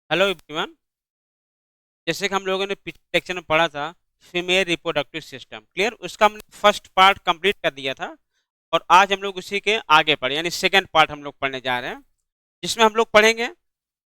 Hello everyone. जैसे कि हम लोगों ने पिछले लेक्चर में पढ़ा था फीमेल रिप्रोडक्टिव सिस्टम, क्लियर। उसका हमने फर्स्ट पार्ट कंप्लीट कर दिया था और आज हम लोग उसी के आगे पढ़े यानी सेकंड पार्ट हम लोग पढ़ने जा रहे हैं, जिसमें हम लोग पढ़ेंगे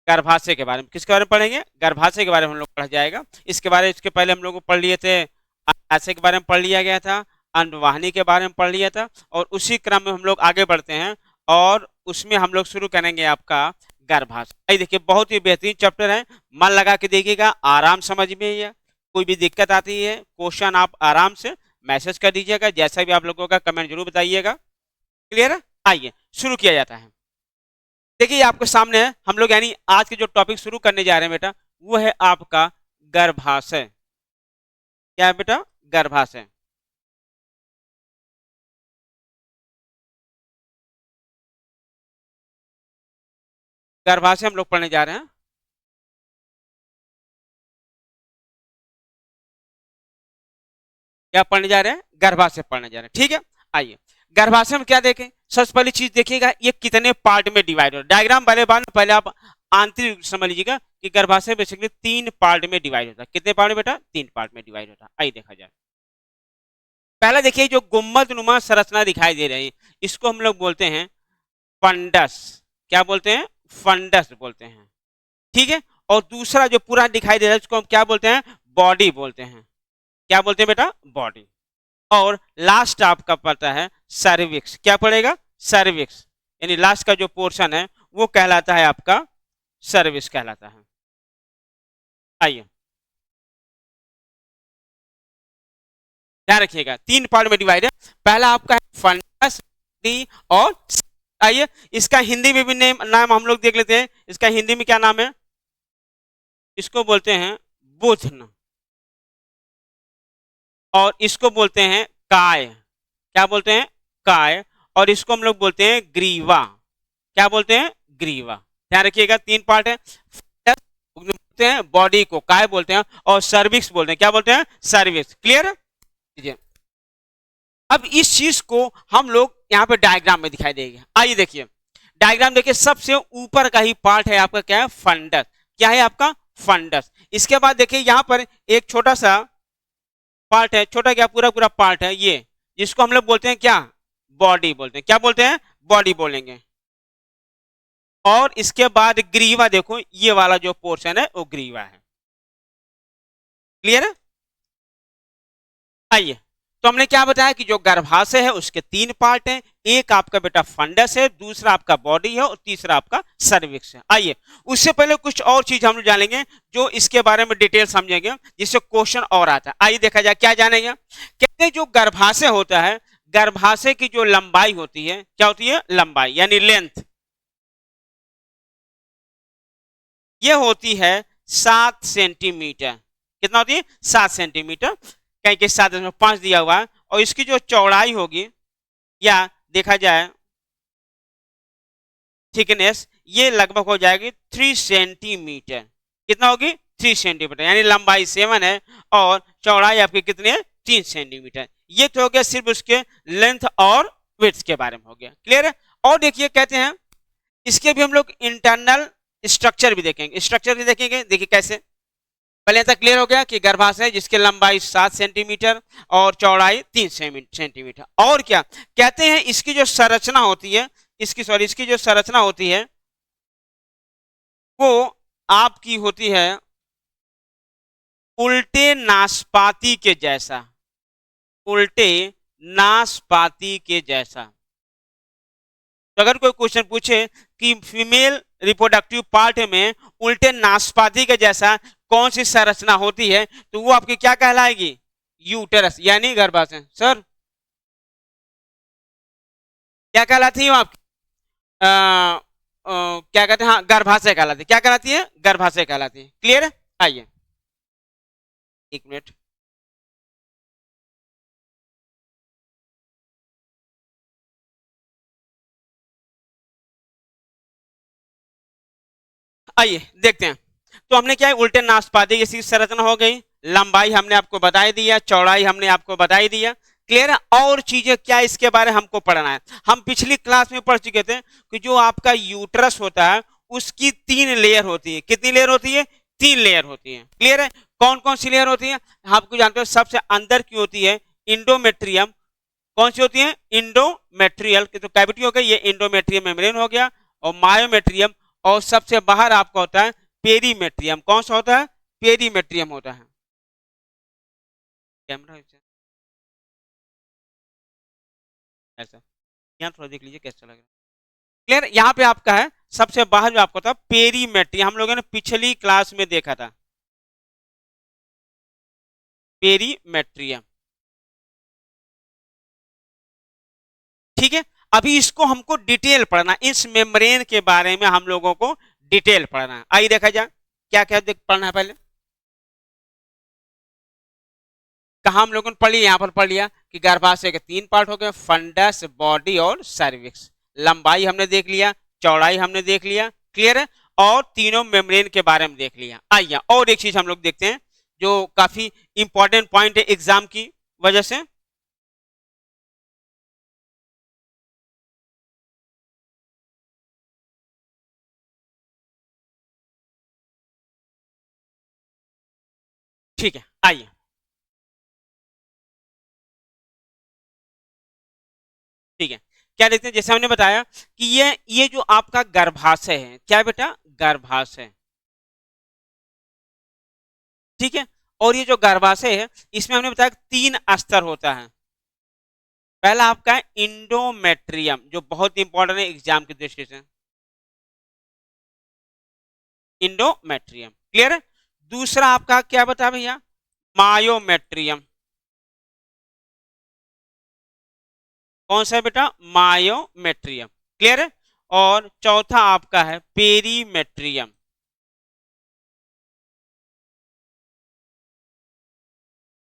गर्भाशय के बारे में। किसके बारे में पढ़ेंगे? गर्भाशय के बारे में हम लोग पढ़ा जाएगा। इसके पहले हम लोग पढ़ लिए थे अंडाशय के बारे में पढ़ लिया गया था, अंडवाहिनी के बारे में पढ़ लिया था और उसी क्रम में हम लोग आगे बढ़ते हैं और उसमें हम लोग शुरू करेंगे आपका गर्भाशय। देखिए बहुत ही बेहतरीन चैप्टर है, मन लगा के देखिएगा, आराम समझ में है। कोई भी दिक्कत आती है क्वेश्चन आप आराम से मैसेज कर दीजिएगा, जैसा भी आप लोगों का कमेंट जरूर बताइएगा। क्लियर है? आइए शुरू किया जाता है। देखिए आपके सामने है, हम लोग यानी आज के जो टॉपिक शुरू करने जा रहे हैं बेटा वो है आपका गर्भाशय। क्या है बेटा? गर्भाशय। गर्भाशय हम लोग पढ़ने जा रहे हैं। क्या पढ़ने जा रहे हैं? गर्भाशय पढ़ने जा रहे हैं। ठीक है, आइए गर्भाशय में क्या देखें। सबसे पहली चीज देखिएगा ये कितने पार्ट में डिवाइड हो। डायग्राम वाले बार पहले आप आंतरिक समझ लीजिएगा कि गर्भाशय बेसिकली 3 पार्ट में डिवाइड होता है। कितने पार्ट में बेटा? 3 पार्ट में डिवाइड होता है। आइए देखा जाए। पहला देखिए जो गुम्बद नुमा संरचना दिखाई दे रही है इसको हम लोग बोलते हैं फंडस। क्या बोलते हैं? फंडस बोलते हैं। ठीक है, और दूसरा जो पूरा दिखाई दे रहा है उसको हम क्या बोलते हैं? बॉडी बोलते हैं। क्या बोलते हैं बेटा? बॉडी। और लास्ट आपका पड़ता है सर्विक्स। क्या पड़ेगा? सर्विक्स, यानी लास्ट का जो पोर्शन है वो कहलाता है आपका सर्विक्स कहलाता है। आइए ध्यान रखिएगा 3 पार्ट में डिवाइड है। पहला आपका है फंडस और आइए इसका हिंदी में भी नाम हम लोग देख लेते हैं। इसका हिंदी में क्या नाम है? इसको बोलते हैं बुधन और इसको बोलते हैं काय। क्या बोलते हैं? काय। और इसको हम लोग बोलते हैं ग्रीवा। क्या बोलते हैं? ग्रीवा। ध्यान रखिएगा 3 पार्ट है। बोलते हैं बॉडी को काय बोलते हैं और सर्विक्स बोलते हैं। क्या बोलते हैं? सर्विक्स। क्लियर? अब इस चीज को हम लोग यहाँ पे डायग्राम में दिखाई देगा। आइए देखिए डायग्राम देखिए, सबसे ऊपर का ही पार्ट है आपका क्या है? फंडस। क्या है आपका? फंडस। इसके बाद देखिए यहाँ पर एक छोटा सा पार्ट है, छोटा क्या पूरा पूरा पार्ट है ये, जिसको हम लोग बोलते हैं क्या? बॉडी बोलते हैं। क्या बोलते हैं? बॉडी बोलेंगे। और इसके बाद ग्रीवा, देखो ये वाला जो पोर्शन है वो ग्रीवा है। क्लियर है? आइए तो हमने क्या बताया कि जो गर्भाशय है उसके 3 पार्ट हैं। एक आपका बेटा फंडस है, दूसरा आपका बॉडी है और तीसरा आपका सर्विक्स है। आइए उससे पहले कुछ और चीज हम लोग जानेंगे जो इसके बारे में डिटेल समझेंगे, जिससे क्वेश्चन और आता है। आइए देखा जाए क्या जानेंगे। कहते हैं जो गर्भाशय होता है, गर्भाशय की जो लंबाई होती है, क्या होती है? लंबाई यानी लेंथ। ये होती है 7 सेंटीमीटर। कितना होती है? 7 सेंटीमीटर। कहीं के साथ 5 दिया हुआ है। और इसकी जो चौड़ाई होगी या देखा जाए थिकनेस, ये लगभग हो जाएगी 3 सेंटीमीटर। कितना होगी? 3 सेंटीमीटर, यानी लंबाई 7 है और चौड़ाई आपकी कितनी है? 3 सेंटीमीटर। ये तो हो गया सिर्फ उसके लेंथ और विड्थ के बारे में हो गया। क्लियर है? और देखिए कहते हैं इसके भी हम लोग इंटरनल स्ट्रक्चर भी देखेंगे। स्ट्रक्चर भी देखेंगे, देखिए कैसे। पहले तक क्लियर हो गया कि गर्भाशय जिसकी लंबाई 7 सेंटीमीटर और चौड़ाई 3 सेंटीमीटर। और क्या कहते हैं? इसकी जो संरचना होती है, इसकी जो संरचना होती है वो आपकी होती है उल्टे नाशपाती के जैसा। उल्टे नाशपाती के जैसा। तो अगर कोई क्वेश्चन पूछे कि फीमेल रिप्रोडक्टिव पार्ट में उल्टे नाशपाती के जैसा कौन सी संरचना होती है, तो वो आपकी क्या कहलाएगी? यूटेरस यानी गर्भाशय। सर क्या कहलाती है वो आपकी? क्या कहते हैं? हाँ, गर्भाशय कहलाती है। क्या कहलाती है? गर्भाशय कहलाती है। क्लियर है? आइए एक मिनट। आइए देखते हैं। तो हमने क्या है? उल्टे नाशपाती जैसी संरचना हो गई। लंबाई हमने आपको बताई दिया, चौड़ाई हमने आपको बताई दिया। क्लियर है? और चीजें क्या इसके बारे में हमको पढ़ना है। हम पिछली क्लास में पढ़ चुके थे कि जो आपका यूट्रस होता है उसकी 3 लेयर होती है। कितनी लेयर होती है? 3 लेयर होती है। क्लियर है? कौन कौन सी लेयर होती है? आपको जानते हो सबसे अंदर की होती है इंडोमेट्रियम। कौन सी होती है? इंडोमेट्रियल, तो कैविटी हो गई, ये इंडोमेट्रियम मेम्ब्रेन हो गया, और मायोमेट्रियम, और सबसे बाहर आपका होता है पेरीमेट्रियम। कौन सा होता है? पेरीमेट्रियम होता है। कैमरा ऐसा यहाँ थोड़ा देख लीजिए कैसा लग रहा है। क्लियर? यहाँ पे आपका है सबसे बाहर जो आपको था पेरीमेट्रियम, हम लोगों ने पिछली क्लास में देखा था पेरीमेट्रियम। ठीक है, अभी इसको हमको डिटेल पढ़ना, इस मेम्ब्रेन के बारे में हम लोगों को डिटेल पढ़ना है। आइए देखा जाए क्या क्या देख पढ़ना है। पहले कहा हम लोगों ने पढ़ लिया, यहाँ पर पढ़ लिया कि गर्भाशय के 3 पार्ट हो गए, फंडस, बॉडी और सर्विक्स। लंबाई हमने देख लिया, चौड़ाई हमने देख लिया। क्लियर है? और तीनों मेम्ब्रेन के बारे में देख लिया। आइए और एक चीज हम लोग देखते हैं जो काफी इंपॉर्टेंट पॉइंट है एग्जाम की वजह से। ठीक है, आइए ठीक है, क्या देखते हैं, जैसे हमने बताया कि ये जो आपका गर्भाशय है, क्या बेटा? गर्भाशय। ठीक है, और ये जो गर्भाशय है इसमें हमने बताया 3 स्तर होता है। पहला आपका है इंडोमेट्रियम, जो बहुत इंपॉर्टेंट है एग्जाम की दृष्टि से, इंडोमेट्रियम। क्लियर है? दूसरा आपका क्या बता भैया? मायोमेट्रियम। कौन सा है बेटा? मायोमेट्रियम। क्लियर है? और चौथा आपका है पेरीमेट्रियम।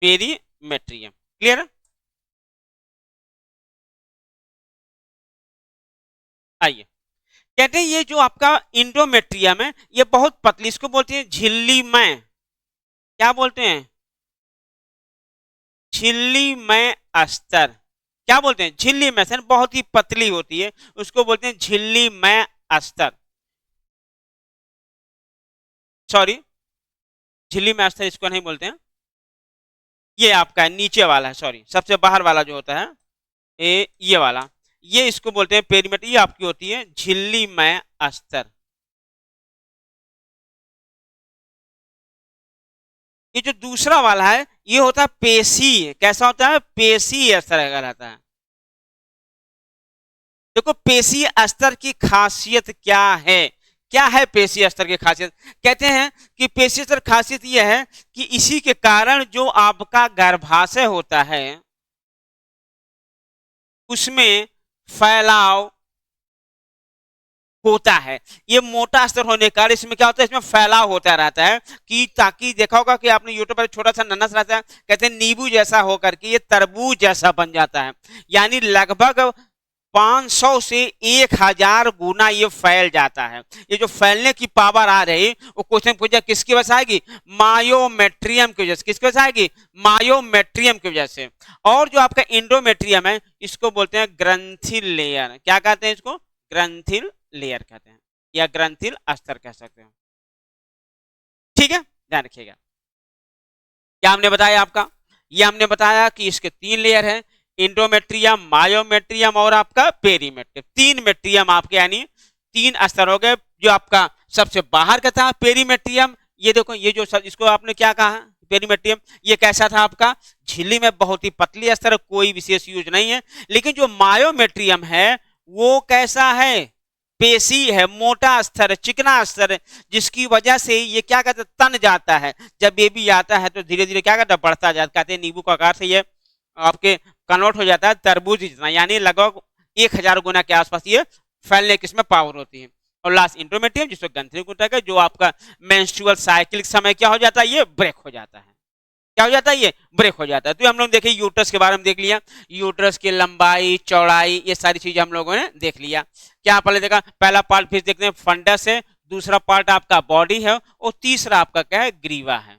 पेरीमेट्रियम। क्लियर है? आइए, कहते हैं ये जो आपका इंडोमेट्रियम है ये बहुत पतली, इसको बोलते हैं झिल्लीमय। क्या बोलते हैं? झिल्लीमय अस्तर। क्या बोलते हैं? झिल्लीमय, सर बहुत ही पतली होती है, उसको बोलते हैं झिल्लीमय अस्तर। सॉरी, झिल्लीमय अस्तर इसको नहीं बोलते हैं, ये आपका है नीचे वाला है, सॉरी, सबसे बाहर वाला जो होता है ये वाला, ये इसको बोलते हैं पेरीमेटर। ये आपकी होती है झिल्लीमय अस्तर। ये जो दूसरा वाला है ये होता है पेशी। कैसा होता है? पेशी अस्तर रहता है। देखो पेशी अस्तर की खासियत क्या है? क्या है पेशी अस्तर की खासियत? कहते हैं कि पेशी अस्तर खासियत यह है कि इसी के कारण जो आपका गर्भाशय होता है उसमें फैलाव होता है। ये मोटा अस्तर होने के कारण इसमें क्या होता है? इसमें फैलाव होता रहता है, कि ताकि देखा होगा कि आपने यूट्यूब पर छोटा सा नन्हा रहता है, कहते हैं नींबू जैसा होकर के ये तरबूज जैसा बन जाता है। यानी लगभग 500 से 1000 गुना ये फैल जाता है। ये जो फैलने की पावर आ रही, वो क्वेश्चन पूछा किसकी वजह से आएगी? मायोमेट्रियम की वजह से। किसकी वजह से आएगी? मायोमेट्रियम की वजह से। और जो आपका इंडोमेट्रियम है इसको बोलते हैं ग्रंथिल लेयर। क्या कहते हैं इसको? ग्रंथिल लेयर कहते हैं, या ग्रंथिल अस्तर कह सकते हो। ठीक है, ध्यान रखिएगा। क्या हमने बताया आपका? ये हमने बताया कि इसके 3 लेयर है, इंडोमेट्रियम, मायोमेट्रियम और आपका पेरीमेट्रियम। 3 मेट्रियम आपके, यानी 3 अस्तर हो गए। जो आपका सबसे बाहर का था पेरीमेट्रियम, ये देखो, ये जो इसको आपने क्या कहा? पेरीमेट्रियम। ये कैसा था आपका? झिल्ली में बहुत ही पतली अस्तर, कोई विशेष यूज नहीं है। लेकिन जो मायोमेट्रियम है वो कैसा है? पेशी है, मोटा अस्तर है, चिकना अस्तर है, जिसकी वजह से ये क्या कहते हैं? तन जाता है। जब बेबी आता है तो धीरे धीरे क्या कहता है? बढ़ता जाता है। कहते हैं नींबू का आकार से ये आपके कन्वर्ट हो जाता है तरबूज जितना, यानी लगभग 1000 गुना के आसपास ये फैलने की इसमें पावर होती है। और लास्ट इंडोमेट्रियम, जिसको ग्रंथिल गुटक है, जो आपका मेंस्ट्रुअल साइकिल समय क्या हो जाता है? ये ब्रेक हो जाता है। क्या हो जाता है? ये ब्रेक हो जाता है। तो हम लोग देखे यूट्रस के बारे में देख लिया, यूट्रस की लंबाई, चौड़ाई, ये सारी चीजें हम लोगों ने देख लिया। क्या पहले देखा? पहला पार्ट फिर देखते हैं फंडस है, दूसरा पार्ट आपका बॉडी है, और तीसरा आपका क्या है? ग्रीवा है।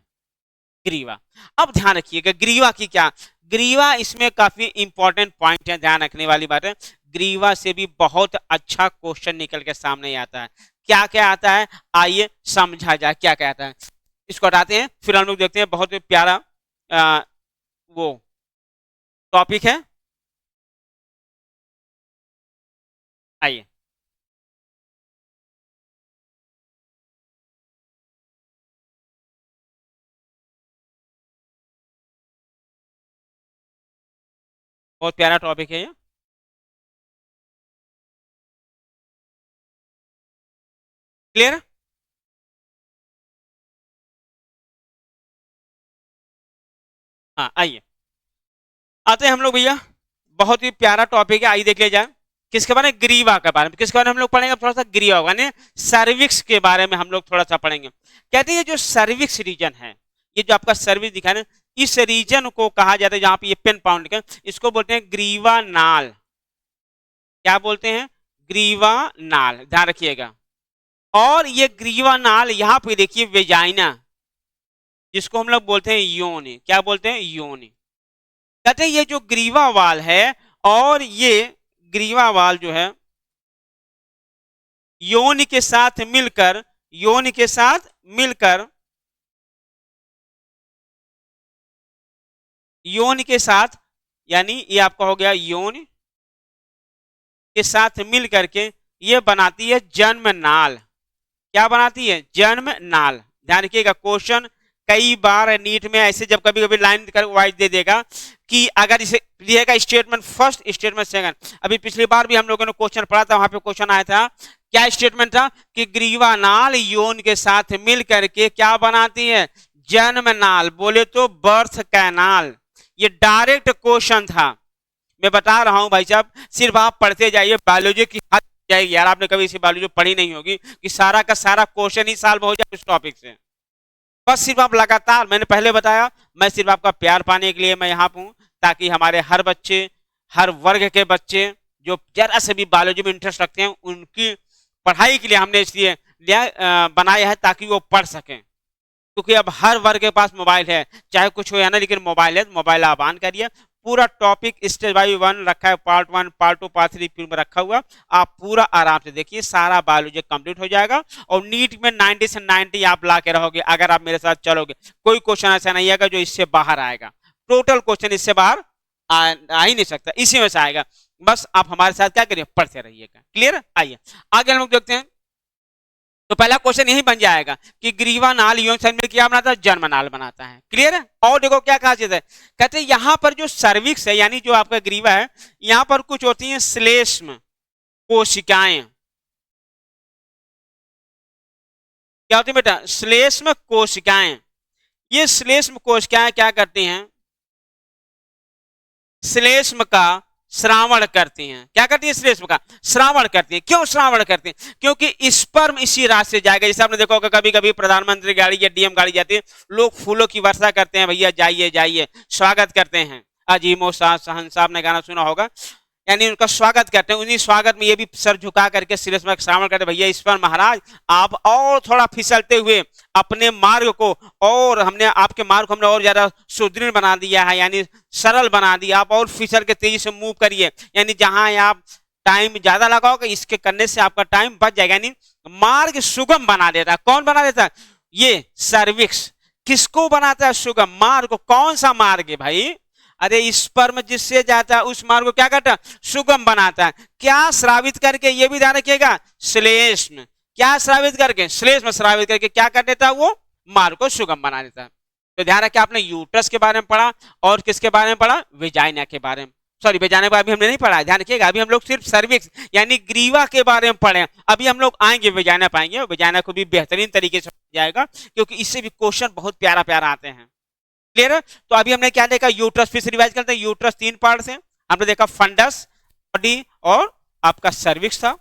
ग्रीवा। अब ध्यान रखिएगा ग्रीवा की क्या, ग्रीवा इसमें काफी इंपॉर्टेंट पॉइंट है, ध्यान रखने वाली बात है। ग्रीवा से भी बहुत अच्छा क्वेश्चन निकल के सामने आता है। क्या क्या आता है, आइए समझा जाए क्या क्या आता है। इसको हटाते हैं, फिर हम लोग देखते हैं बहुत ही प्यारा वो टॉपिक है। आइए, बहुत प्यारा टॉपिक है ये। क्लियर। हाँ आइए, आते हैं हम लोग भैया, बहुत ही प्यारा टॉपिक है, आइए देख लिया जाए। किसके बारे में, ग्रीवा के बारे में। किसके बारे में हम लोग पढ़ेंगे, थोड़ा सा ग्रीवा यानी सर्विक्स के बारे में हम लोग थोड़ा सा पढ़ेंगे। कहते हैं जो सर्विक्स रीजन है, ये जो आपका सर्विस दिखा है, इस रीजन को कहा जाता है, जहां पे ये पेन पाउंड के, इसको बोलते हैं ग्रीवा नाल। क्या बोलते हैं, ग्रीवा नाल, ध्यान रखिएगा। और ये ग्रीवा नाल यहाँ पे देखिए वेजाइना, जिसको हम लोग बोलते हैं योनि। क्या बोलते हैं, योनि। कहते हैं ये जो ग्रीवा वाल है, और ये ग्रीवा वाल जो है योनि के साथ मिलकर, योनि के साथ मिलकर, योनि के साथ, यानी ये आपका हो गया योनि के साथ मिल करके ये बनाती है जन्म नाल। क्या बनाती है, जन्म नाल। ध्यान रखिएगा, क्वेश्चन कई बार नीट में ऐसे जब कभी कभी लाइन कर वाइज दे देगा कि अगर इसे दिएगा स्टेटमेंट फर्स्ट, स्टेटमेंट सेकंड। अभी पिछली बार भी हम लोगों ने क्वेश्चन पढ़ा था, वहां पे क्वेश्चन आया था, क्या स्टेटमेंट था कि ग्रीवा नाल यौन के साथ मिल करके क्या बनाती है, जन्म नाल, बोले तो बर्थ कैनाल। ये डायरेक्ट क्वेश्चन था। मैं बता रहा हूं भाई साहब, सिर्फ आप पढ़ते जाइए, बायोलॉजी की हद जाएगी यार। आपने कभी इसी बायोलॉजी पढ़ी नहीं होगी कि सारा का सारा क्वेश्चन ही सॉल्व हो जाए उस टॉपिक से। बस सिर्फ आप लगातार, मैंने पहले बताया, मैं सिर्फ आपका प्यार पाने के लिए मैं यहाँ हूँ, ताकि हमारे हर बच्चे, हर वर्ग के बच्चे जो जरा से भी बायोलॉजी में इंटरेस्ट रखते हैं, उनकी पढ़ाई के लिए हमने इसलिए बनाया है ताकि वो पढ़ सकें। क्योंकि अब हर वर्ग के पास मोबाइल है, चाहे कुछ हो या ना, लेकिन मोबाइल है, मोबाइल आप ऑन करिए, पूरा टॉपिक स्टेज बाय वन रखा है, पार्ट 1 पार्ट 2 पार्ट 3 फिर में रखा हुआ, आप पूरा आराम से देखिए, सारा बायोलॉजी कंप्लीट हो जाएगा। और नीट में 90 से 90 आप ला के रहोगे अगर आप मेरे साथ चलोगे। कोई क्वेश्चन ऐसा नहीं आएगा जो इससे बाहर आएगा, टोटल क्वेश्चन इससे बाहर आ ही नहीं सकता, इसी में से आएगा। बस आप हमारे साथ क्या करिए, पढ़ते रहिएगा। क्लियर। आइए आगे हम लोग देखते हैं। तो पहला क्वेश्चन यही बन जाएगा कि ग्रीवा नाल यौन से मिलकर क्या बनाता है, जन्म नाल बनाता है। क्लियर है। और देखो क्या खासियत है, कहते हैं यहां पर जो सर्विक्स है, यानी जो आपका ग्रीवा है, यहां पर कुछ होती हैं श्लेष्म कोशिकाएं। क्या होती है बेटा, श्लेष्म कोशिकाएं। ये श्लेष्म कोशिकाएं क्या करती हैं, श्लेष्म का श्रावण करती हैं। क्या करती है, श्लेष्म का श्रावण करती हैं। क्यों श्रावण करती हैं, क्योंकि स्पर्म इसी रास्ते से जाएगा। जैसे आपने देखा होगा कभी कभी प्रधानमंत्री गाड़ी या डीएम गाड़ी जाती है, लोग फूलों की वर्षा करते हैं, भैया जाइए जाइए, स्वागत करते हैं। अजीमो सहन साहब ने गाना सुना होगा, यानी उनका स्वागत करते हैं। उन्हीं स्वागत में ये भी सर झुका करके श्लेष्म का श्रावण करते हैं, भैया इस पर महाराज आप और थोड़ा फिसलते हुए अपने मार्ग को, और हमने आपके मार्ग को हमने और ज्यादा सुदृढ़ बना दिया है, यानी सरल बना दिया। आप और फिसल के तेजी से मूव करिए, यानी जहां आप टाइम ज्यादा लगाओगे, इसके करने से आपका टाइम बच जाएगा, यानी मार्ग सुगम बना देता है। कौन बना देता है, ये सर्विक्स। किसको बनाता है सुगम, मार्ग को। कौन सा मार्ग है भाई, अरे स्पर्म जिससे जाता है उस मार्ग को क्या करता है, सुगम बनाता है। क्या श्रावित करके, ये भी ध्यान रखिएगा, श्लेष्म। क्या श्रावित करके, श्लेष्म श्रावित करके क्या कर देता है, वो मार्ग को सुगम बना देता है। तो ध्यान रखिए, आपने यूट्रस के बारे में पढ़ा, और किसके बारे में पढ़ा, वेजाइना के बारे में। सॉरी, वेजाइना के बारे में हमने नहीं पढ़ा, ध्यान रखिएगा। अभी हम लोग सिर्फ सर्विक्स यानी ग्रीवा के बारे में पढ़े। अभी हम लोग आएंगे वेजाइना पाएंगे, वेजाइना को भी बेहतरीन तरीके से जाएगा, क्योंकि इससे भी क्वेश्चन बहुत प्यारा प्यारा आते हैं। क्लियर है। तो अभी हमने क्या देखा, यूट्रस। फिर से रिवाइज करते हैं, यूट्रस 3 पार्ट से हमने देखा, फंडस, बॉडी और आपका सर्विक्स था।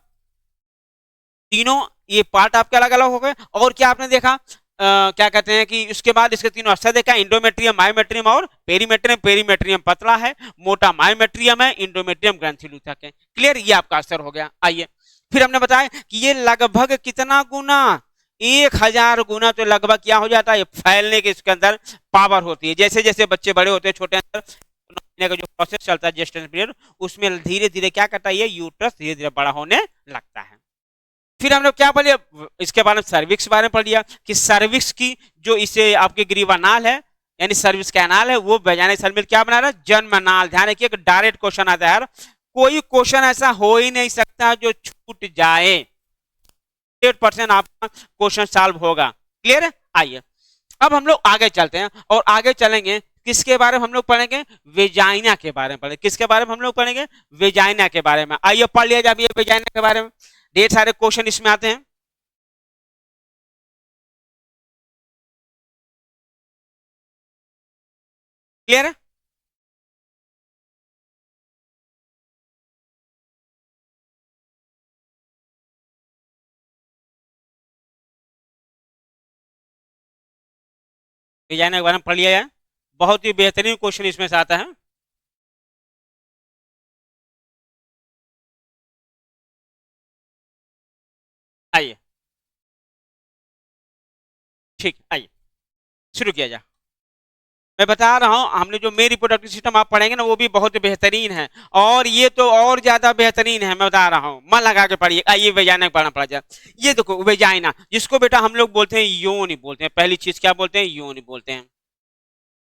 तीनों ये पार्ट आपके अलग अलग हो गए। और क्या आपने देखा, क्या कहते हैं कि उसके बाद इसके तीनों अवस्था देखा, इंडोमेट्रियम, मायोमेट्रियम और पेरीमेट्रियम। पेरीमेट्रियम पतला है, मोटा मायोमेट्रियम है, इंडोमेट्रियम ग्रंथिलूथक है। क्लियर, ये आपका असर हो गया। आइए फिर हमने बताया कि ये लगभग कितना गुना, 1000 गुना तो लगभग क्या हो जाता है, फैलने के इसके अंदर पावर होती है। जैसे जैसे बच्चे बड़े होते हैं, छोटे अंदर का जो प्रोसेस चलता है जेस्टेशन पीरियड, उसमें धीरे धीरे क्या करता है, ये यूट्रस धीरे धीरे बड़ा होने लगता है। फिर हम लोग क्या पढ़ लिया, इसके बारे में सर्विक्स के बारे में पढ़ लिया कि सर्विक्स की जो इसे आपके ग्रीवा नाल है यानी सर्विस कैनाल है वो वैज्ञानिक शब्द में क्या बना रहा है, जन्म नाल। ध्यान रखिए डायरेक्ट क्वेश्चन आता है यार, कोई क्वेश्चन ऐसा हो ही नहीं सकता जो छूट जाए, 100% आपका क्वेश्चन सॉल्व होगा। क्लियर है? आइए अब हम लोग आगे चलते हैं और आगे चलेंगे किसके बारे में हम लोग पढ़ेंगे, वेजाइना के बारे में पढ़ेंगे। किसके बारे में हम लोग पढ़ेंगे, वेजाइना के बारे में। आइए पढ़ लिया जाए वेजाइना के बारे में, ढेर सारे क्वेश्चन इसमें आते हैं। क्लियर है? वेजाइना के बारे में पढ़ लिया जाए, बहुत ही बेहतरीन क्वेश्चन इसमें से आता है। आइए ठीक, आइए शुरू किया जाए। मैं बता रहा हूं हमने जो मेन रिप्रोडक्टिव सिस्टम आप पढ़ेंगे ना वो भी बहुत बेहतरीन है, और ये तो और ज्यादा बेहतरीन है। मैं बता रहा हूं मन लगा के पढ़िए। आइए वेजाइना पढ़ना पड़ा जाए। ये देखो वेजाइना, जिसको बेटा हम लोग बोलते हैं योनि बोलते हैं। पहली चीज क्या बोलते हैं, योनि बोलते हैं।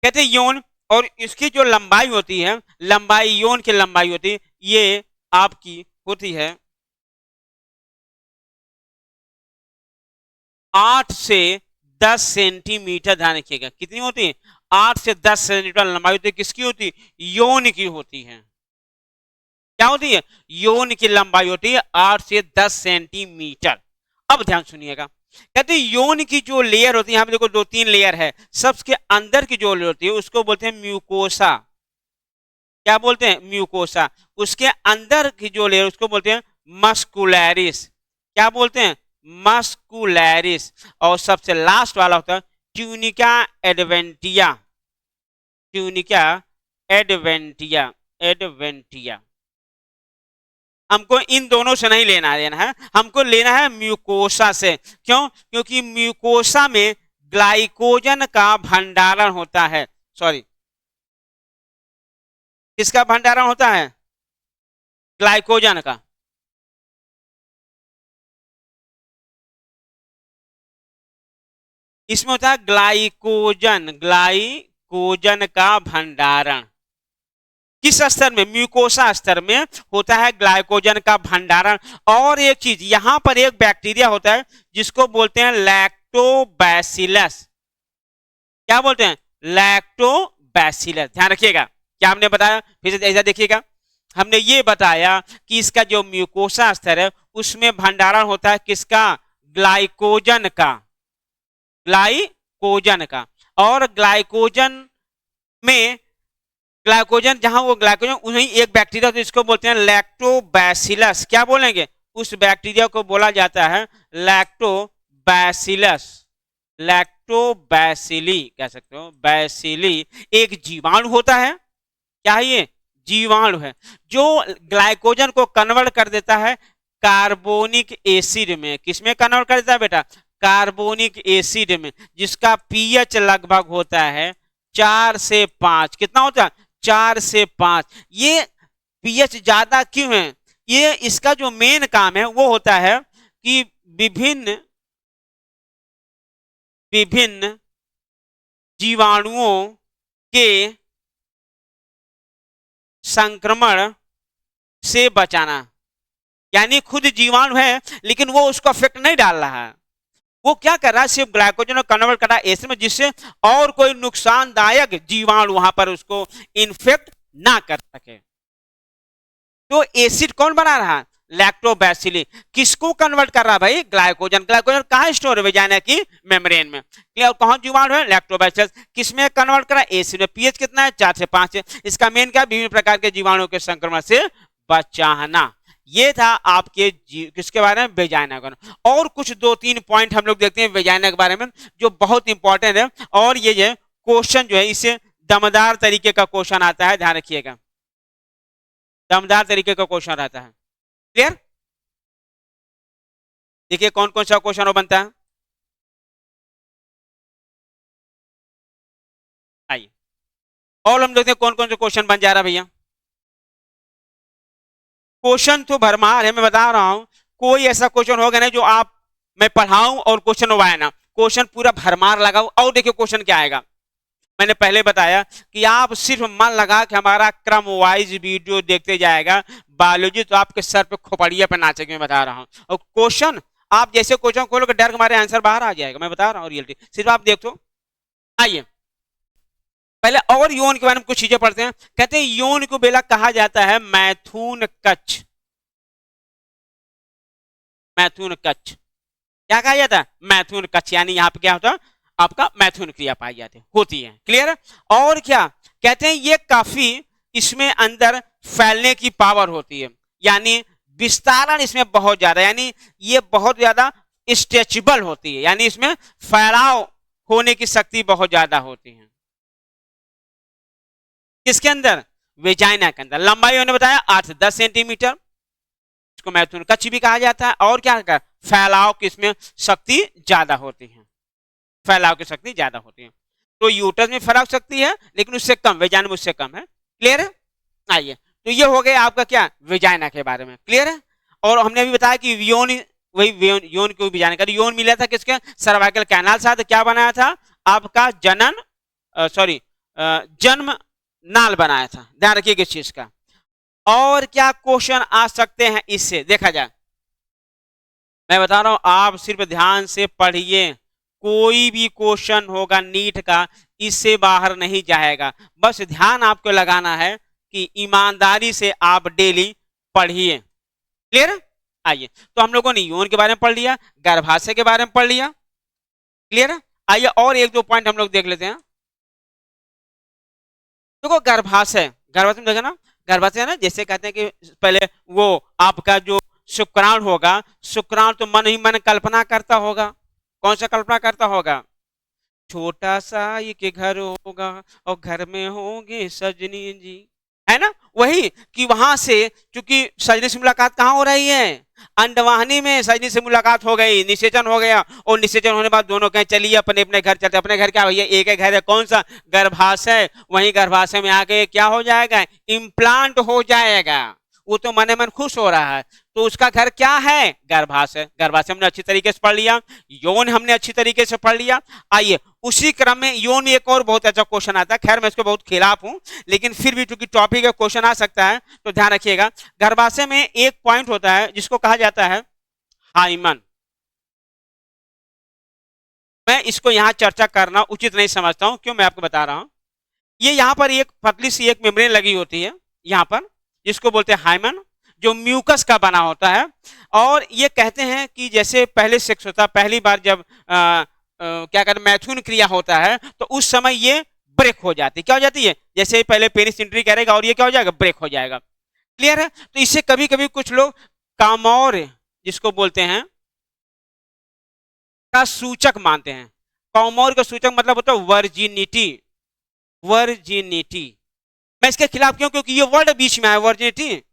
कहते हैं यौन, और इसकी जो लंबाई होती है, लंबाई यौन की लंबाई होती है, ये आपकी होती है 8 से 10 सेंटीमीटर। ध्यान रखिएगा कितनी होती है, 8 से 10 सेंटीमीटर लंबाई होती है। किसकी होती है, यौन की होती है। क्या होती है, यौन की लंबाई होती है 8 से 10 सेंटीमीटर। अब ध्यान सुनिएगा, कहते हैं यौन की जो लेयर होती है, यहाँ पे देखो 2-3 लेयर है, सबके अंदर की जो लेयर होती है उसको बोलते हैं म्यूकोसा। क्या बोलते हैं, म्यूकोसा। उसके अंदर की जो लेयर उसको बोलते हैं मस्कुलैरिस। क्या बोलते हैं, मस्कुलैरिस। और सबसे लास्ट वाला होता है ट्यूनिका एडवेंटिया। ट्यूनिका एडवेंटिया, एडवेंटिया। हमको इन दोनों से नहीं लेना देना है, हमको लेना है म्यूकोसा से। क्यों, क्योंकि म्यूकोसा में ग्लाइकोजन का भंडारण होता है। सॉरी, किसका भंडारण होता है, ग्लाइकोजन का। इसमें होता है ग्लाइकोजन, ग्लाइकोजन का भंडारण। किस स्तर में, म्यूकोसा स्तर में होता है ग्लाइकोजन का भंडारण। और एक चीज यहां पर एक बैक्टीरिया होता है जिसको बोलते हैं लैक्टोबैसिलस। क्या बोलते हैं, लैक्टोबैसिलस। ध्यान रखिएगा क्या हमने बताया, फिर से ऐसा देखिएगा। हमने ये बताया कि इसका जो म्यूकोसा स्तर है उसमें भंडारण होता है किसका, ग्लाइकोजन का, ग्लाइकोजन का। और ग्लाइकोजन में, ग्लाइकोजन जहां वो ग्लाइकोजन वहीं एक बैक्टीरिया तो इसको बोलते हैं लैक्टोबैसिलस। क्या बोलेंगे, उस बैक्टीरिया को बोला जाता है लैक्टोबैसिलस। लैक्टोबैसिली कह सकते हो, बैसिली एक जीवाणु होता है। क्या है ये, जीवाणु है जो ग्लाइकोजन को कन्वर्ट कर देता है कार्बोनिक एसिड में। किसमें कन्वर्ट कर देता है बेटा, कार्बोनिक एसिड में, जिसका पीएच लगभग होता है 4 से 5। कितना होता है, 4 से 5। ये पीएच ज्यादा क्यों है, ये इसका जो मेन काम है वो होता है कि विभिन्न विभिन्न जीवाणुओं के संक्रमण से बचाना। यानी खुद जीवाणु है लेकिन वो उसको अफेक्ट नहीं डाल रहा है, वो क्या कर रहा है, सिर्फ ग्लाइकोजन को कन्वर्ट कर रहा है एसिड में, जिससे और कोई नुकसानदायक जीवाणु वहां पर उसको इन्फेक्ट ना कर सके। तो एसिड कौन बना रहा है, लैक्टोबैसिली। किसको कन्वर्ट कर रहा है भाई, ग्लाइकोजन। ग्लाइकोजन कहाँ स्टोर है, वेजाइना की मेम्ब्रेन में। क्लियर, कौन जीवाणु है, लैक्टोबैसिलस। किसमें कन्वर्ट कर रहा है, एसिड में। पीएच कितना है, 4 से 5 है। इसका मेन क्या, विभिन्न प्रकार के जीवाणुओं के संक्रमण से बचाना। ये था आपके किसके बारे में, वेजाइना के। और कुछ 2-3 पॉइंट हम लोग देखते हैं वेजाइना के बारे में जो बहुत इंपॉर्टेंट है। और ये क्वेश्चन जो है इससे दमदार तरीके का क्वेश्चन आता है, ध्यान रखिएगा, दमदार तरीके का क्वेश्चन रहता है। क्लियर, देखिए कौन कौन सा क्वेश्चन बनता है। आइए और हम देखते हैं कौन कौन से क्वेश्चन बन जा रहा है भैया। क्वेश्चन तो भरमार है, मैं बता रहा हूं। कोई ऐसा क्वेश्चन होगा नहीं जो आप मैं पढ़ाऊं और क्वेश्चन वाया ना, क्वेश्चन पूरा भरमार लगाओ। और देखिए क्वेश्चन क्या आएगा, मैंने पहले बताया कि आप सिर्फ मन लगा कि हमारा क्रम वाइज वीडियो देखते जाएगा, बायोलॉजी तो आपके सर पे खोपड़िया पे नाचेगी, मैं बता रहा हूँ। और क्वेश्चन आप जैसे क्वेश्चन खोलोगे डर के मारे आंसर बाहर आ जाएगा, मैं बता रहा हूँ रियलिटी, सिर्फ आप देखो। आइए पहले और यौन के बारे में कुछ चीजें पढ़ते हैं। कहते हैं यौन को बेला कहा जाता है मैथुन कच्छ। मैथुन कच्छ क्या कहा जाता है? मैथुन कच्छ, यानी यहाँ पे क्या होता है आपका मैथुन क्रिया पाई जाती होती है। क्लियर? और क्या कहते हैं, ये काफी इसमें अंदर फैलने की पावर होती है, यानी विस्तारण इसमें बहुत ज्यादा, यानी ये बहुत ज्यादा स्ट्रेचेबल होती है, यानी इसमें फैलाव होने की शक्ति बहुत ज्यादा होती है। किसके अंदर? वेजाइना के अंदर। लंबाई उन्होंने बताया 8 से 10 सेंटीमीटर, इसको मैथुन कच्छ भी कहा जाता है। और क्या कर फैलाव की इसमें शक्ति ज्यादा होती है, फैलाव की शक्ति ज्यादा होती है। तो यूटरस में फैलाव शक्ति है लेकिन उससे कम, वेजाइना में उससे कम है। क्लियर है? आइए तो ये हो गया आपका क्या वेजाइना के बारे में। क्लियर है? और हमने अभी बताया कि यौन, वही यौन को भी जानकारी, यौन मिला था किसके? सर्वाइकल कैनाल साथ क्या बनाया था आपका जनन सॉरी जन्म नाल बनाया था, ध्यान रखिएगा इस चीज का। और क्या क्वेश्चन आ सकते हैं इससे, देखा जाए, मैं बता रहा हूं आप सिर्फ ध्यान से पढ़िए, कोई भी क्वेश्चन होगा नीट का इससे बाहर नहीं जाएगा, बस ध्यान आपको लगाना है कि ईमानदारी से आप डेली पढ़िए। क्लियर? आइए तो हम लोगों ने यौन के बारे में पढ़ लिया, गर्भाशय के बारे में पढ़ लिया। क्लियर? आइए और एक दो पॉइंट हम लोग देख लेते हैं। देखो गर्भाशय, गर्भाशय में देखा ना, गर्भाशय है ना, जैसे कहते हैं कि पहले वो आपका जो शुक्राणु होगा, शुक्राणु तो मन ही मन कल्पना करता होगा। कौन सा कल्पना करता होगा? छोटा सा ये घर होगा और घर में होंगे सजनी जी, है ना? वही कि वहां से चूंकि सजनी से मुलाकात कहाँ हो रही है? अंडवाहिनी में सजनी से मुलाकात हो गई, निषेचन हो गया, और निषेचन होने बाद दोनों कहें चलिए अपने अपने घर चलते। अपने घर क्या भैया? एक ही घर है, कौन सा? गर्भाशय। वहीं गर्भाशय में आके क्या हो जाएगा? इम्प्लांट हो जाएगा। वो तो मन मन खुश हो रहा है, तो उसका घर क्या है? गर्भाशय। गर्भाशय हमने अच्छी तरीके से पढ़ लिया, यौन हमने अच्छी तरीके से पढ़ लिया। आइए उसी क्रम में यौन में एक और बहुत अच्छा क्वेश्चन आता है, खैर मैं इसको बहुत खिलाफ हूं लेकिन फिर भी चूंकि टॉपिक है क्वेश्चन आ सकता है तो ध्यान रखिएगा। गर्भाशय में एक पॉइंट होता है जिसको कहा जाता है हाइमन। मैं इसको यहां चर्चा करना उचित नहीं समझता हूं, क्यों? मैं आपको बता रहा हूं। ये यहां पर एक पतली सी एक मेम्ब्रेन लगी होती है यहां पर, जिसको बोलते हैं हाइमन, जो म्यूकस का बना होता है। और ये कहते हैं कि जैसे पहले सेक्स होता है, पहली बार जब क्या कहते हैं मैथुन क्रिया होता है, तो उस समय ये ब्रेक हो जाती है। क्या हो जाती है? जैसे पहले पेनिस एंट्री करेगा और ये क्या हो जाएगा? ब्रेक हो जाएगा। क्लियर है? तो इससे कभी कभी कुछ लोग कामौर जिसको बोलते हैं का सूचक मानते हैं। कामौर का सूचक मतलब होता है वर्जिनिटी। वर्जिनिटी मैं इसके खिलाफ क्यों? क्योंकि ये वर्ड बीच में है वर्जिनिटी।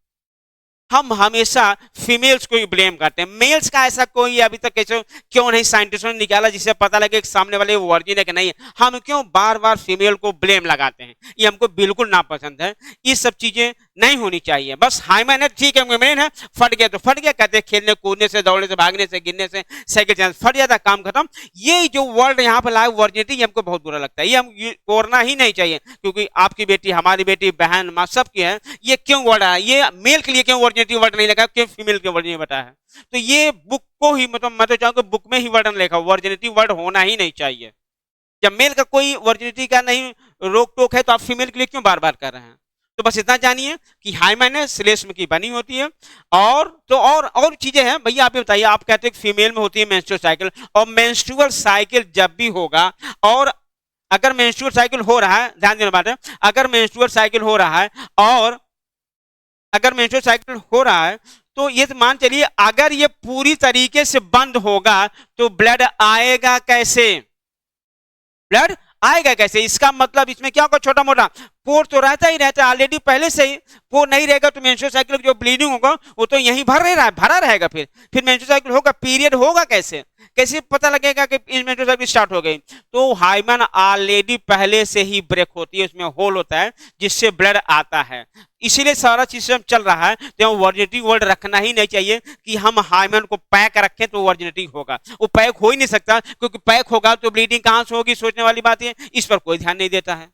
हम हमेशा फीमेल्स को ही ब्लेम करते हैं, मेल्स का ऐसा कोई अभी तक कैसे क्यों नहीं साइंटिस्टों ने निकाला जिससे पता लगे कि सामने वाले वर्जिन है कि नहीं है। हम क्यों बार बार फीमेल को ब्लेम लगाते हैं? ये हमको बिल्कुल नापसंद है, ये सब चीजें नहीं होनी चाहिए। बस हाइमन है ठीक है, मेन है, फट गया तो फट गया, कहते हैं खेलने कूदने से, दौड़ने से, भागने से, गिरने से, साइकिल चलाने से फट जाता, काम खत्म। ये जो वर्ड यहाँ पर लाए वर्जिनिटी, ये हमको बहुत बुरा लगता है, ये हम तोड़ना ही नहीं चाहिए, क्योंकि आपकी बेटी, हमारी बेटी, बहन, माँ सबकी है। ये क्यों वर्ड आया? ये मेल के लिए क्यों वर्जिनिटी वर्ड नहीं लगा, क्यों फीमेल के वर्ड नहीं बताया है? तो ये बुक को ही मतलब मैं तो चाहूंगा बुक में ही वर्ड लिखा, वर्जिनिटी वर्ड होना ही नहीं चाहिए। जब मेल का कोई वर्जिनिटी का नहीं रोक टोक है तो आप फीमेल के लिए क्यों बार बार कर रहे हैं? तो बस इतना जानिए कि हाइमन है, श्लेष्म की बनी होती है। और तो और चीजें हैं भैया, आप बताइए, आप कहते हैं फीमेल में होती है मेंस्ट्रुअल साइकिल, और मेंस्ट्रुअल साइकिल जब भी होगा, और अगर मेंस्ट्रुअल साइकिल हो रहा है, ध्यान देना बात है, अगर मेंस्ट्रुअल साइकिल हो रहा है और अगर मेंस्ट्रुअल साइकिल हो रहा है तो ये तो मान चलिए अगर ये पूरी तरीके से बंद होगा तो ब्लड आएगा कैसे? ब्लड आएगा कैसे? इसका मतलब इसमें क्या होगा? छोटा मोटा पोर तो रहता ही रहता है ऑलरेडी पहले से ही। पोर नहीं रहेगा तो मेंस्ट्रुअल साइकिल जो ब्लीडिंग होगा वो तो यहीं भरा रहेगा। फिर मेंस्ट्रुअल साइकिल होगा, पीरियड होगा कैसे? कैसे पता लगेगा कि मेंस्ट्रुअल साइकिल स्टार्ट हो गई? तो हाइमन ऑलरेडी पहले से ही ब्रेक होती है, उसमें होल होता है जिससे ब्लड आता है, इसीलिए सारा सिस्टम चल रहा है। तो वर्जिनिटी वर्ड रखना ही नहीं चाहिए कि हम हाइमन को पैक रखें तो वर्जिनिटी होगा, वो पैक हो ही नहीं सकता, क्योंकि पैक होगा तो ब्लीडिंग कहां से होगी, सोचने वाली बात है। इस पर कोई ध्यान नहीं देता है।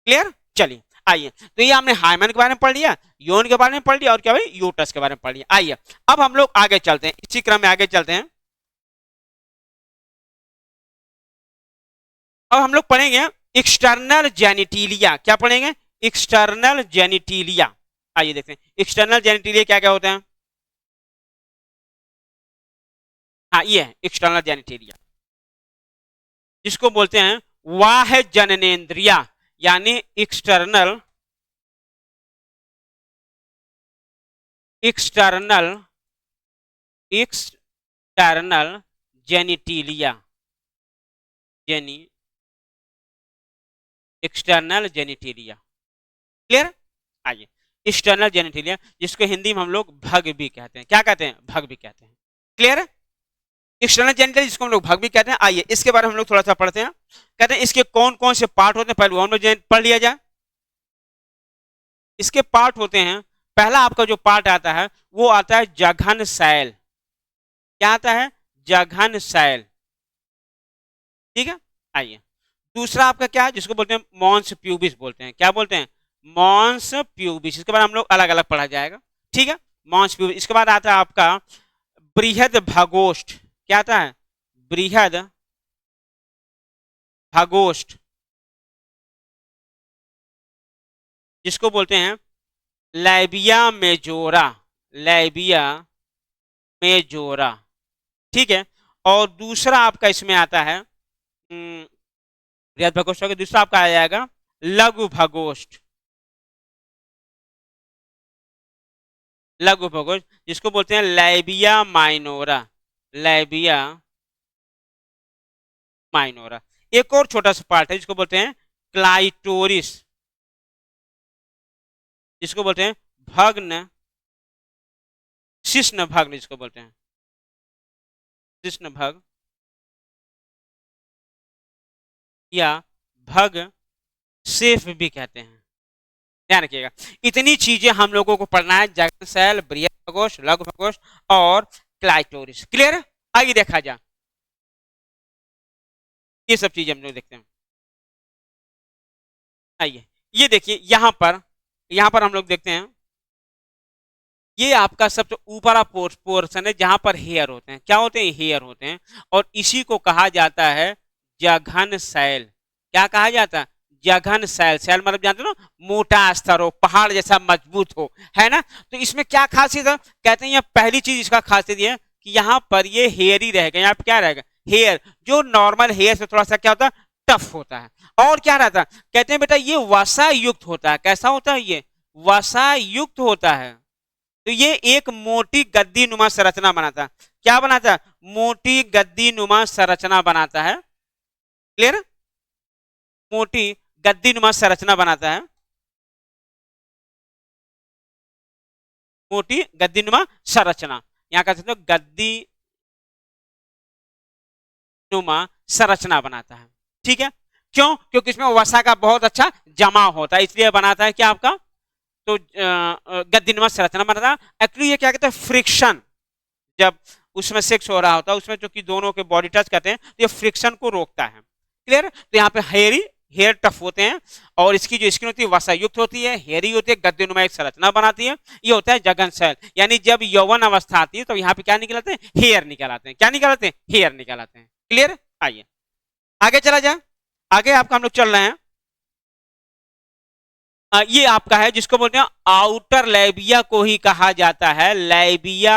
क्लियर? चलिए आइए, तो ये हमने हाइमन के बारे में पढ़ लिया, योन के बारे में पढ़ लिया, और क्या भाई यूट्रस के बारे में पढ़ लिया। आइए अब हम लोग आगे चलते हैं, इसी क्रम में आगे चलते हैं। अब हम लोग पढ़ेंगे एक्सटर्नल जेनिटिलिया। क्या पढ़ेंगे? एक्सटर्नल जेनिटिलिया। आइए देखते हैं एक्सटर्नल जेनिटिलिया क्या क्या होते हैं। हाँ ये है एक्सटर्नल जेनिटिलिया, जिसको बोलते हैं वाह्य जननेंद्रिया, यानी एक्सटर्नल जेनिटिलिया, एक्सटर्नल जेनिटिलिया। क्लियर? आइए एक्सटर्नल जेनिटिलिया, जिसको हिंदी में हम लोग भग भी कहते हैं। क्या कहते हैं? भग भी कहते हैं। क्लियर? एक्सटर्नल जेनिटल जिसको हम लोग भग भी कहते हैं। आइए इसके बारे में हम लोग थोड़ा सा पढ़ते हैं। कहते हैं इसके कौन कौन से पार्ट होते हैं, पहले हम लोग पढ़ लिया जाए। इसके पार्ट होते हैं, पहला आपका जो पार्ट आता है वो आता है जघन सैल। क्या आता है? जघन सैल। ठीक है। आइए दूसरा आपका क्या है, जिसको बोलते हैं मॉन्स प्यूबिस बोलते हैं। क्या बोलते हैं? Mons pubis. इसके बाद हम लोग अलग अलग पढ़ा जाएगा। ठीक है, मॉन्स प्यूबिस। इसके बाद आता है आपका बृहद भगोष्ठ। क्या आता है? बृहद भगोष्ठ, जिसको बोलते हैं लैबिया मेजोरा। Labia majora. ठीक है। और दूसरा आपका इसमें आता है बृहद भगोष्ठ का दूसरा आपका आ जाएगा लघु भगोष्ठ। लघु भगोष्ठ जिसको बोलते हैं लैबिया माइनोरा। Labia minora. एक और छोटा सा पार्ट है जिसको बोलते हैं क्लाइटोरिस, जिसको बोलते हैं भग्न शिश्न भग्न, जिसको बोलते हैं शिश्न भग या भग सेफ भी कहते हैं। ध्यान रखिएगा, इतनी चीजें हम लोगों को पढ़ना है, जघन सैल, बृहद भगोष्ठ, लघु भगोष्ठ और क्लाइटोरिस। क्लियर? आगे देखा जा, ये सब चीजें हम लोग देखते हैं। आइए ये देखिए यहां पर हम लोग देखते हैं, ये आपका सबसे ऊपरा पोर्शन है जहां पर हेयर होते हैं। क्या होते हैं? हेयर होते हैं। और इसी को कहा जाता है जघन सैल। क्या कहा जाता है? जघन सैल। सैल मतलब जानते हो ना, मोटा स्तर हो, पहाड़ जैसा मजबूत हो, है ना। तो इसमें क्या खासियत है? कहते हैं ये पहली चीज इसका खासियत ये है कि यहाँ पर ये हेयर ही रहेगा। यहाँ पर क्या रहेगा? हेयर, जो नॉर्मल हेयर से थोड़ा सा क्या होता है? टफ होता है। और क्या रहता है? कहते हैं बेटा ये वसा युक्त होता है। कैसा होता है? ये वसा युक्त होता है। तो ये एक मोटी गद्दी नुमा संरचना बनाता है। क्या बनाता है? मोटी गद्दी नुमा संरचना बनाता है। क्लियर? मोटी गद्दी नुमा संरचना बनाता है। मोटी गद्दी नुमा संरचना, यहां कह सकते हो गद्दी नुमा संरचना बनाता है। ठीक है। क्यों? क्योंकि इसमें वसा का बहुत अच्छा जमा होता है, इसलिए बनाता है क्या आपका, तो गद्दीनुमा संरचना बनाता है। एक्चुअली ये क्या कहते हैं? फ्रिक्शन, जब उसमें सेक्स हो रहा होता है उसमें जो कि दोनों के बॉडी टच करते हैं तो ये फ्रिक्शन को रोकता है। क्लियर? तो यहाँ पे हेयर टफ होते हैं और इसकी जो स्किन होती है वसा युक्त होती है, हेयरी होती है, गद्दीनुमा एक संरचना बनाती है। ये होता है जघन सैल। यानी जब यौवन अवस्था आती है तो यहाँ पे क्या निकल आते हैं? हेयर निकल आते हैं। क्या निकल आते हैं? हेयर निकल आते हैं। क्लियर? आइए आगे चला जाए। आगे आपका हम लोग चल रहे हैं, ये आपका है जिसको बोलते हैं आउटर लैबिया को ही कहा जाता है लैबिया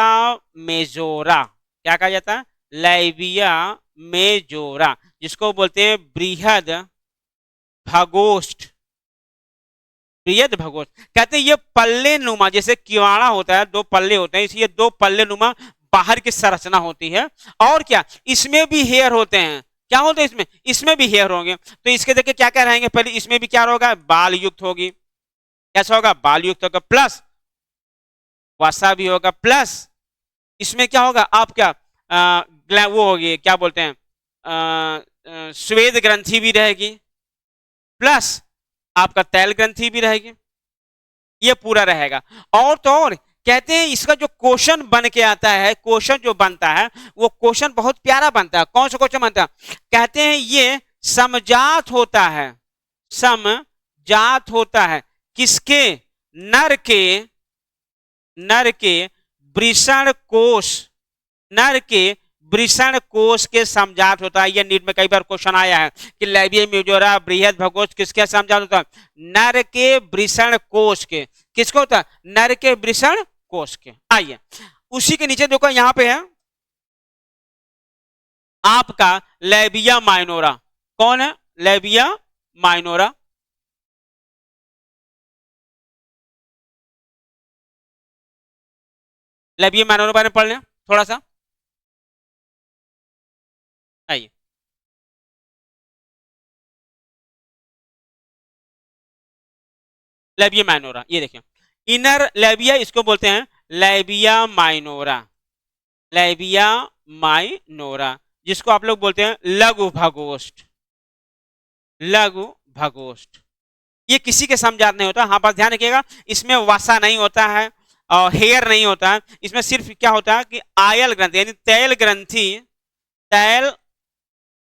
मेजोरा। क्या कहा जाता है? लैबिया मेजोरा, जिसको बोलते हैं बृहद भगोष्ठ। बृहद भगोष्ठ कहते हैं ये पल्ले नुमा, जैसे किवाड़ा होता है दो पल्ले होते हैं, इसलिए दो पल्ले नुमा बाहर की संरचना होती है। और क्या? इसमें भी हेयर होते हैं। क्या होता है इसमें, इसमें भी हेयर होंगे। तो इसके देखिए क्या क्या रहेंगे, पहले इसमें भी क्या होगा, बाल युक्त होगी, कैसा होगा, बाल युक्त होगा, प्लस वसा भी होगा, प्लस इसमें क्या होगा आपका वो होगी, क्या बोलते हैं, श्वेत ग्रंथि भी रहेगी, प्लस आपका तैल ग्रंथि भी रहेगी, ये पूरा रहेगा। और तो और कहते हैं इसका जो क्वेश्चन बन के आता है, क्वेश्चन जो बनता है वो क्वेश्चन बहुत प्यारा बनता है। कौन सा क्वेश्चन बनता है, कहते हैं ये समजात होता है, समजात होता है किसके, नर के वृषण कोश, नर के वृषण कोश के समजात होता है। यह नीट में कई बार क्वेश्चन आया है कि लैबिया मेजोरा बृहद भगोश किसके समजात होता है, नर के वृषण कोश के, किसको होता है, नर के वृषण कोश के। आइए उसी के नीचे देखो यहां पे है आपका लैबिया माइनोरा, कौन है, लैबिया माइनोरा, लैबिया माइनोरा बारे में पढ़ लें थोड़ा सा। आइए लैबिया माइनोरा, ये देखिए इनर लैबिया, इसको बोलते हैं लैबिया माइनोरा, लैबिया माइनोरा, जिसको आप लोग बोलते हैं लघु भगोष्ठ, लघु भगोष्ठ। ये किसी के समजात नहीं होता। हाँ बस ध्यान रखिएगा इसमें वसा नहीं होता है और हेयर नहीं होता है, इसमें सिर्फ क्या होता है कि आयल ग्रंथि यानी तैल ग्रंथि, तैल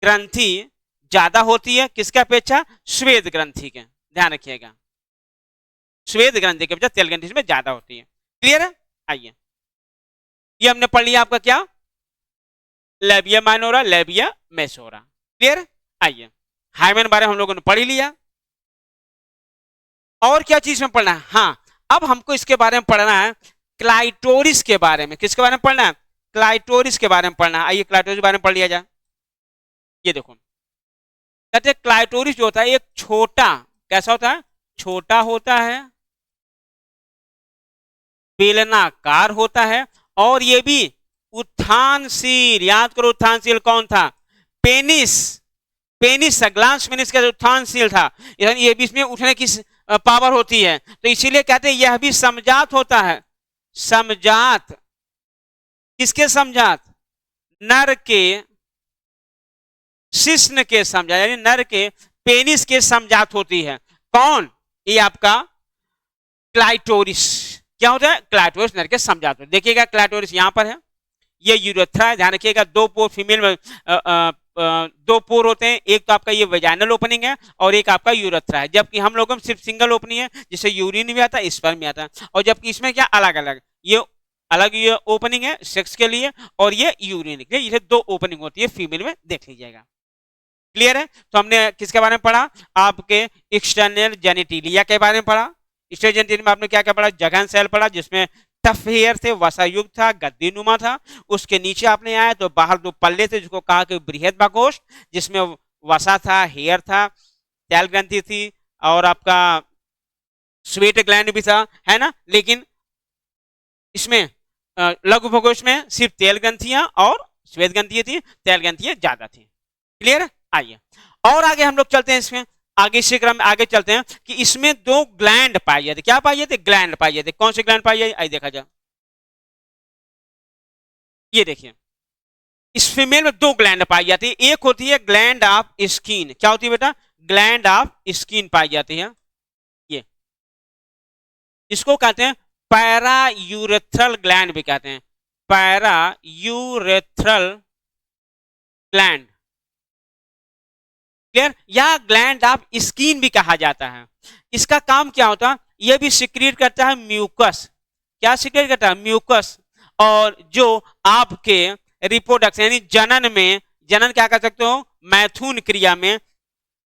ग्रंथि ज्यादा होती है किसके अपेक्षा, श्वेत ग्रंथि के, ध्यान रखिएगा श्वेत ग्रंथि के अपेक्षा तेल ग्रंथि में ज्यादा होती है। क्लियर है। आइए ये हमने पढ़ लिया आपका क्या, लैबिया माइनोरा, लैबिया मेसोरा। क्लियर। आइए हाइमेन बारे में हम लोगों ने पढ़ ही लिया। और क्या चीज में पढ़ना है, हाँ अब हमको इसके बारे में पढ़ना है, क्लाइटोरिस के बारे में। किसके बारे में पढ़ना है, क्लाइटोरिस के बारे में पढ़ना है। आइए क्लाइटोरिस के बारे में पढ़ लिया जाए। ये देखो कहते हैं क्लाइटोरिस जो होता है एक छोटा, कैसा होता है, छोटा होता है, बेलनाकार होता है, और ये भी उत्थानशील। याद करो उत्थानशील कौन था, पेनिस, पेनिस ग्लांस पेनिस का उत्थानशील था, ये भी इसमें उठने की पावर होती है, तो इसीलिए कहते हैं यह भी समजात होता है। समजात किसके समजात, नर के शिश्न के समजात, यानी नर के पेनिस के समजात होती है। कौन, ये आपका क्लाइटोरिस। क्या होता है, क्लाइटोरिस नर के समजात होता है। देखिएगा क्लाइटोरिस यहां पर है, ये यूरेथ्रा है, ध्यान रखिएगा दो पोर फीमेल में दो पोर होते हैं, एक तो आपका ये वेजाइनल ओपनिंग है और एक आपका यूरेथ्रा है, जबकि हम लोगों में सिर्फ सिंगल ओपनिंग है, जिससे यूरिन भी आता है स्पर्म भी आता है, और जबकि इसमें क्या अलग अलग, ये अलग ये ओपनिंग है सेक्स के लिए और ये यूरिन के लिए, ये दो ओपनिंग होती है फीमेल में, देख लीजिएगा। क्लियर है। तो हमने किसके बारे में पढ़ा, आपके एक्सटर्नल जेनिटिलिया के बारे में पढ़ा। एक्सटर्नल जेनिटिलिया में आपने क्या क्या पढ़ा, जघन सेल पढ़ा जिसमें टफ हेयर थे, वसायुक्त था, गद्दीनुमा था। उसके नीचे आपने आया तो बाहर दो पल्ले थे जिसको कहा कि बृहद बाकोष्ठ, जिसमें वसा था, हेयर था, तैल ग्रंथि थी और आपका स्वेट ग्लैंड भी था, है ना। लेकिन इसमें लघु भगोष्ठ में सिर्फ तेल ग्रंथियां और श्वेत ग्रंथियां थी, तैल ग्रंथियां ज्यादा थी। क्लियर। आइए और आगे हम लोग चलते हैं, इसमें आगे इसी क्रम में आगे चलते हैं कि इसमें दो ग्लैंड पाए जाते। क्या पाए जाते, ग्लैंड पाए जाते। कौन से ग्लैंड पाए जाते, आइए देखा जाए। ये देखिए इस फीमेल में दो ग्लैंड पाई जाती है, एक होती है ग्लैंड ऑफ स्किन। क्या होती है बेटा, ग्लैंड ऑफ स्किन पाई जाती है। ये इसको कहते हैं पैरा यूरेथ्रल ग्लैंड भी कहते हैं, पैरा यूरेथ्रल ग्लैंड। क्लियर। या ग्लैंड ऑफ स्किन भी कहा जाता है। इसका काम क्या होता है, यह भी सिक्रीट करता है म्यूकस। क्या सिक्रीट करता है, म्यूकस। और जो आपके रिप्रोडक्शन यानी जनन में, जनन क्या कर सकते हो, मैथुन क्रिया में,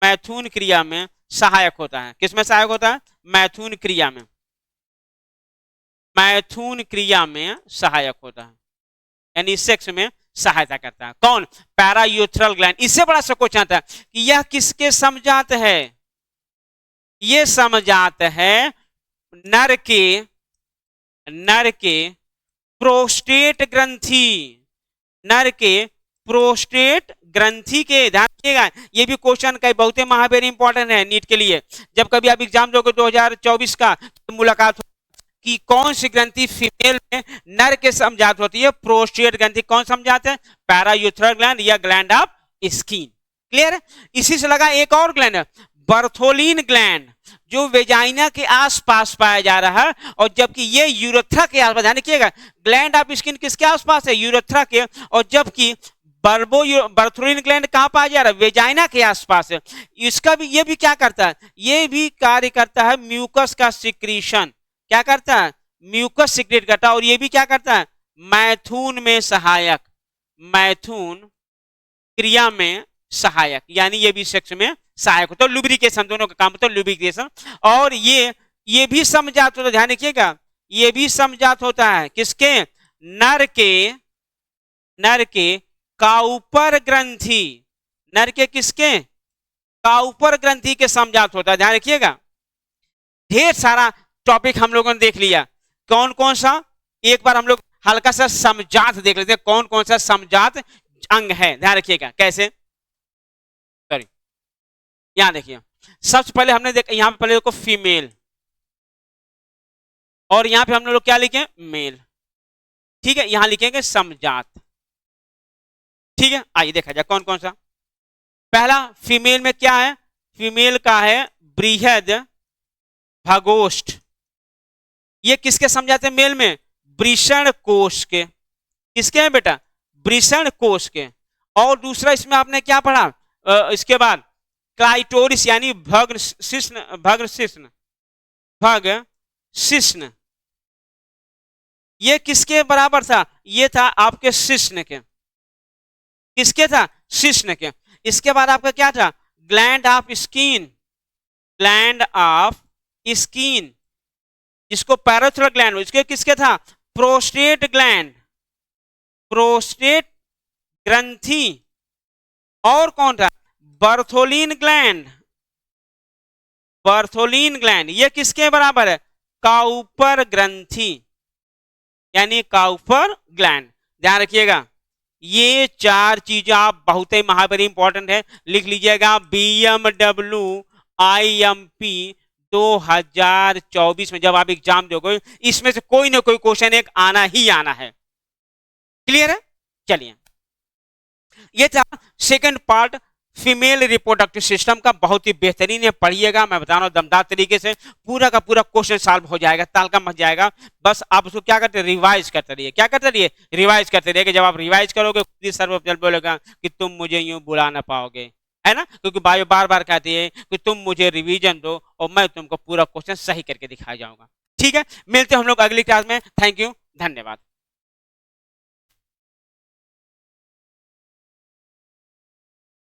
मैथुन क्रिया में सहायक होता है। किसमें सहायक होता है, मैथुन क्रिया में, मैथुन क्रिया में सहायक होता है, यानी सेक्स में सहायता करता है। कौन, पैरायूथ्रल ग्लैंड। इससे बड़ा सा क्वेश्चन आता है कि यह किसके समजात है, यह समजात है नर के, नर के प्रोस्टेट ग्रंथि, नर के प्रोस्टेट ग्रंथि के, ध्यान रखिएगा ये भी क्वेश्चन का बहुत ही महावेरी इंपॉर्टेंट है नीट के लिए। जब कभी आप एग्जाम दोगे 2024 का तो मुलाकात कि कौन सी ग्रंथि फीमेल में नर के समझात होती है। प्रोस्टेट ग्रंथि कौन समझात है? पैरायूथरल ग्लैंड या ग्लैंड ऑफ स्किन। क्लियर है? इसी से लगा एक और ग्लैंड है बर्थोलिन ग्लैंड, जो वेजाइना के आसपास पाया जा रहा है, और जबकि ये यूरेथ्रा के आसपास, ध्यान रखिएगा ग्लैंड ऑफ स्किन किसके आसपास है? यूरेथ्रा के, और जबकि बर्थोलिन ग्लैंड कहां पाया जा रहा है? वेजाइना के आसपास है। इसका भी, ये भी क्या करता है? ये भी कार्य करता है म्यूकस का सिक्रीशन। क्या करता है? म्यूकस सिक्रेट करता है। और ये भी क्या करता है? मैथुन में सहायक, मैथुन क्रिया में सहायक, यानी ये भी सेक्स में सहायक होता है। लुब्रिकेशन, दोनों का काम होता है लुब्रिकेशन। और ये भी समझात होता है, ध्यान रखिएगा ये भी समझात होता है किसके? नर के काउपर ग्रंथि, नर के किसके? काउपर ग्रंथि के समझात होता है। ध्यान रखिएगा ढेर सारा टॉपिक हम लोगों ने देख लिया। कौन कौन सा, एक बार हम लोग हल्का सा समझात देख लेते हैं, कौन कौन सा समझात अंग है। ध्यान रखिएगा कैसे, सॉरी यहां देखिए सबसे पहले हमने देखा, यहां पे पहले देखो फीमेल, और यहां पे हम लोग क्या लिखे? मेल। ठीक है, यहां लिखेंगे समझात। ठीक है, आइए देखा जाए कौन कौन सा। पहला फीमेल में क्या है? फीमेल का है बृहद भगोष्ठ। ये किसके समझाते हैं? मेल में वृषण कोश के। किसके हैं बेटा? वृषण कोश के। और दूसरा इसमें आपने क्या पढ़ा? इसके बाद क्लाइटोरिस यानी भग्न शिश्न। ये किसके बराबर था? ये था आपके शिश्न के। किसके था? शिश्न के। इसके बाद आपका क्या था? Gland of skin, gland of skin, जिसको पैराथ्रोइड ग्लैंड, इसके किसके था? प्रोस्टेट ग्लैंड, प्रोस्टेट ग्रंथि। और कौन था? Bartholin gland, Bartholin gland. ये किसके बराबर है? काउपर ग्रंथि यानी काउपर ग्लैंड। ध्यान रखिएगा ये चार चीजें आप बहुत ही महावेरी इंपॉर्टेंट है, लिख लीजिएगा। BMW IMP 2024 में जब आप एग्जाम दोगे इसमें से कोई ना कोई क्वेश्चन एक आना ही आना है। क्लियर है? चलिए, ये था second part female reproductive system का। बहुत ही बेहतरीन है, पढ़िएगा, मैं बता रहा हूं दमदार तरीके से पूरा का पूरा क्वेश्चन सॉल्व हो जाएगा, तालका मच जाएगा। बस आप उसको क्या करते? रिवाइज करते रहिए। क्या करते रहिए? रिवाइज करते रहिए। जब आप रिवाइज करोगे खुद ही सर्वजल बोलेगा कि तुम मुझे यूं बुला ना पाओगे, है ना, क्योंकि बायो बार बार कहती है कि तुम मुझे रिवीजन दो और मैं तुमको पूरा क्वेश्चन सही करके दिखा जाऊंगा। ठीक है, मिलते हैं हम लोग अगली क्लास में। थैंक यू, धन्यवाद।